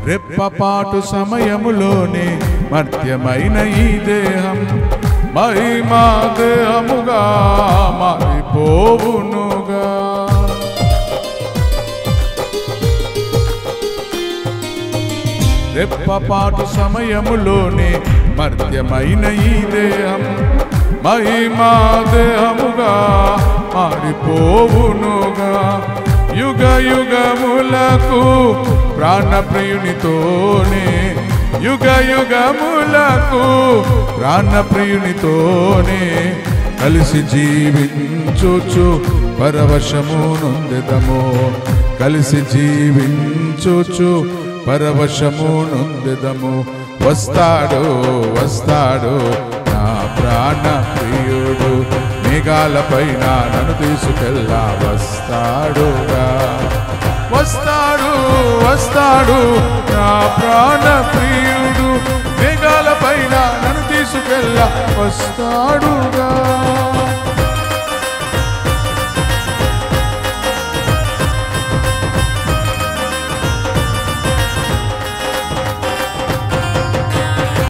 రెప్పపాటు సమయములోనే మర్త్యమైన ఈ దేహం మహిమా దేహముగా మారిపోవునుగా. రెప్పపాటు సమయములోనే మర్త్యమైన ఈ దేహం మహిమా దేహముగా మారిపోవునుగా. యుగ యుగములకు ప్రాణప్రియునితోనే యుగ యుగములకు ప్రాణప్రియునితోనే కలిసి జీవించుచు పరవశము నొందెదము. కలిసి జీవించుచు పరవశము నొందెదము. వస్తాడు వస్తాడు నా ప్రాణ ప్రియుడు, మేఘాలపైన నన్ను తీసుకెళ్ళా వస్తాడుగా. వస్తాడు వస్తాడు నా ప్రాణ ప్రియుడు, మేఘాలపైన నన్ను తీసుకెళ్ళా వస్తాడుగా.